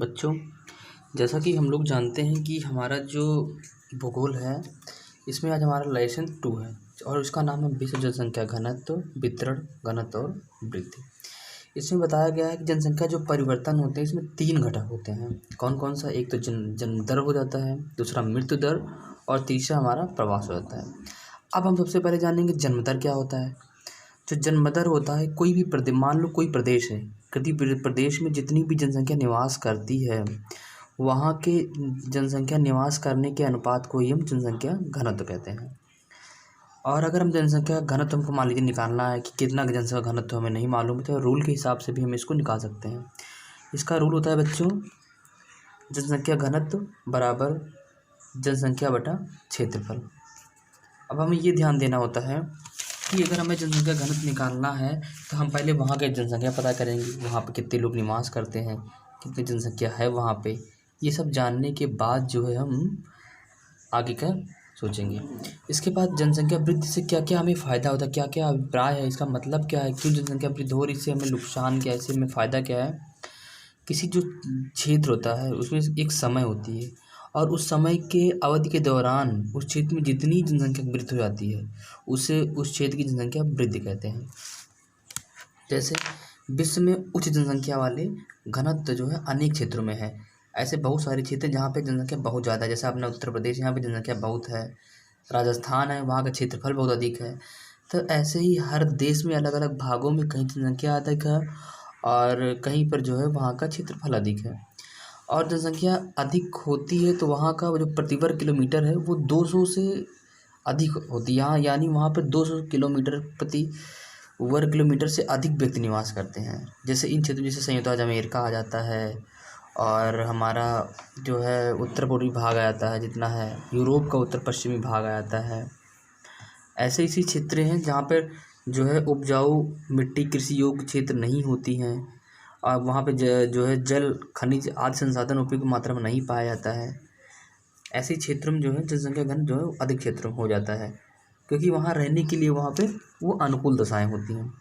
बच्चों, जैसा कि हम लोग जानते हैं कि हमारा जो भूगोल है, इसमें आज हमारा लेसन 2 है और उसका नाम है विश्व जनसंख्या घनत्व, वितरण, घनत्व और वृद्धि। इसमें बताया गया है कि जनसंख्या जो परिवर्तन होते हैं, इसमें 3 घटक होते हैं। कौन कौन सा? एक तो जन्म दर हो जाता है, दूसरा मृत्यु दर और तीसरा हमारा प्रवास हो जाता है। अब हम सबसे पहले जानेंगे जन्म दर क्या होता है। जो जन्म दर होता है, कोई भी प्रदेश, मान लो कोई प्रदेश है, किसी प्रदेश में जितनी भी जनसंख्या निवास करती है, वहाँ के जनसंख्या निवास करने के अनुपात को ही हम जनसंख्या घनत्व कहते हैं। और अगर हम जनसंख्या घनत्व हमको मान लीजिए निकालना है कि कितना जनसंख्या घनत्व हमें नहीं मालूम है, तो रूल के हिसाब से भी हम इसको निकाल सकते हैं। इसका रूल होता है बच्चों, जनसंख्या घनत्व बराबर जनसंख्या बटा क्षेत्रफल। अब हमें ये ध्यान देना होता है कि अगर हमें जनसंख्या घनत्व निकालना है तो हम पहले वहाँ के जनसंख्या पता करेंगे, वहाँ पे कितने लोग निवास करते हैं, कितनी जनसंख्या है वहाँ पे। ये सब जानने के बाद जो है हम आगे का सोचेंगे। इसके बाद जनसंख्या वृद्धि से क्या क्या हमें फ़ायदा होता है, क्या क्या अभिप्राय है, इसका मतलब क्या है, क्यों जनसंख्या वृद्धि हो रही, इससे हमें नुकसान क्या है, इससे हमें फ़ायदा क्या है। किसी जो क्षेत्र होता है उसमें एक समय होती है और उस समय के अवधि के दौरान उस क्षेत्र में जितनी जनसंख्या वृद्धि हो जाती है उसे उस क्षेत्र की जनसंख्या वृद्धि कहते हैं। जैसे विश्व में उच्च जनसंख्या वाले घनत्व जो है अनेक क्षेत्रों में है। ऐसे बहुत सारे क्षेत्र हैं जहाँ पे जनसंख्या बहुत ज़्यादा है। जैसे अपना उत्तर प्रदेश, यहाँ पे जनसंख्या बहुत है। राजस्थान है, वहाँ का क्षेत्रफल बहुत अधिक है। तो ऐसे ही हर देश में अलग अलग भागों में कहीं जनसंख्या अधिक है और कहीं पर जो है वहाँ का क्षेत्रफल अधिक है। और जनसंख्या अधिक होती है तो वहाँ का जो प्रति वर्ग किलोमीटर है वो 200 से अधिक होती है यहाँ, यानी वहाँ पर 200 किलोमीटर प्रति वर्ग किलोमीटर से अधिक व्यक्ति निवास करते हैं। जैसे इन क्षेत्रों, जैसे संयुक्त राज्य अमेरिका आ जाता है और हमारा जो है उत्तर पूर्वी भाग आ जाता है, जितना है यूरोप का उत्तर पश्चिमी भाग आ जाता है। ऐसे ऐसी क्षेत्र हैं जहाँ पर जो है उपजाऊ मिट्टी, कृषि योग्य क्षेत्र नहीं होती हैं और वहाँ पे जो है जल, खनिज आदि संसाधन उपयुक्त मात्रा में नहीं पाया जाता है। ऐसे क्षेत्रों में जो है जनसंख्या घन जो है अधिक क्षेत्र हो जाता है, क्योंकि वहाँ रहने के लिए वहाँ पे वो अनुकूल दशाएं होती हैं।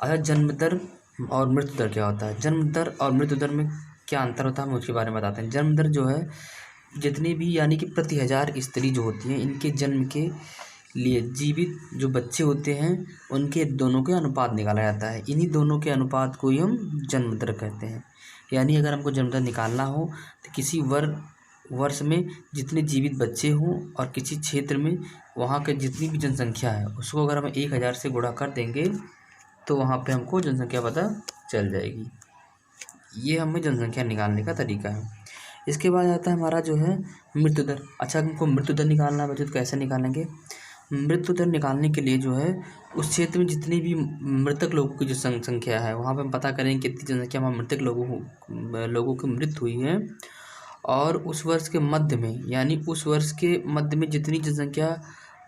अच्छा, जन्म दर और मृत्यु दर क्या होता है? जन्म दर और मृत्यु दर में क्या अंतर होता है, हम उसके बारे में बताते हैं। जन्म दर जो है जितनी भी, यानी कि प्रति 1000 स्त्री जो होती हैं, इनके जन्म के लिए जीवित जो बच्चे होते हैं उनके दोनों के अनुपात निकाला जाता है। इन्हीं दोनों के अनुपात को ही हम जन्म दर कहते हैं। यानी अगर हमको जन्म दर निकालना हो तो किसी वर्ष में जितने जीवित बच्चे हों और किसी क्षेत्र में वहाँ के जितनी भी जनसंख्या है उसको अगर हम 1000 से गुणा कर देंगे तो वहाँ पे हमको जनसंख्या पता चल जाएगी। ये हमें जनसंख्या निकालने का तरीका है। इसके बाद आता है हमारा जो है मृत्यु दर। अच्छा, हमको मृत्यु दर निकालना है बच्चों, तो कैसे निकालेंगे? मृत्यु दर निकालने के लिए जो है उस क्षेत्र में जितनी भी मृतक लोगों की जो संख्या है वहाँ पे हम पता करेंगे कितनी जनसंख्या में मृतक लोगों की मृत्यु हुई है और उस वर्ष के मध्य में, यानी उस वर्ष के मध्य में जितनी जनसंख्या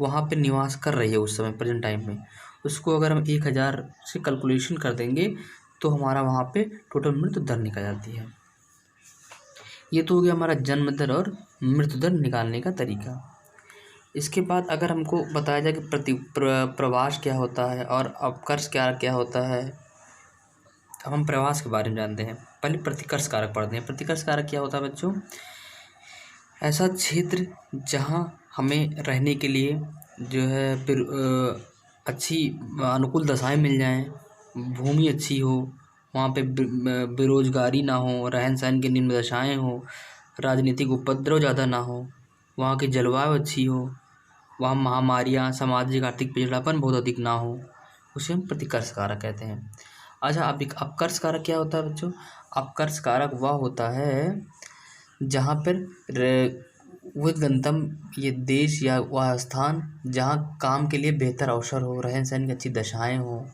वहाँ पे निवास कर रही है उस समय प्रेजेंट टाइम में, उसको अगर हम 1000 से कैलकुलेशन कर देंगे तो हमारा वहाँ पे टोटल मृत्यु दर निकल जाती है। ये तो हो गया हमारा जन्म दर और मृत्यु दर निकालने का तरीका। इसके बाद अगर हमको बताया जाए कि प्रवास क्या होता है और अपकर्ष क्या होता है, अब हम प्रवास के बारे में जानते हैं। पहले प्रतिकर्ष कारक पढ़ते हैं। प्रतिकर्ष कारक क्या होता है बच्चों? ऐसा क्षेत्र जहाँ हमें रहने के लिए जो है फिर अच्छी अनुकूल दशाएं मिल जाएं, भूमि अच्छी हो, वहाँ पे बेरोजगारी ना हो, रहन सहन की निम्न दशाएँ हो, राजनीतिक उपद्रव ज़्यादा ना हो, वहाँ की जलवायु अच्छी हो, वहाँ महामारियाँ, सामाजिक आर्थिक पिछड़ापन बहुत अधिक ना हो, उसे हम प्रतिकर्ष कारक कहते हैं। अच्छा, अब एक अपकर्ष कारक क्या होता है बच्चों? अपकर्ष कारक वह होता है जहाँ पर वह गंतव्य, ये देश या वह स्थान जहाँ काम के लिए बेहतर अवसर हो, रहन सहन की अच्छी दशाएँ हो,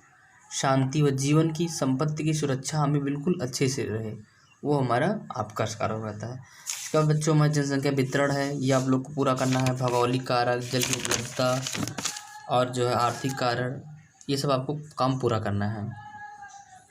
शांति व जीवन की संपत्ति की सुरक्षा हमें बिल्कुल अच्छे से रहे, वो हमारा अपकर्ष कारक रहता है। इसका बच्चों में जनसंख्या वितरण है, ये आप लोग को पूरा करना है। भौगोलिक कारक, जल की उपलब्धता और जो है आर्थिक कारण, ये सब आपको काम पूरा करना है।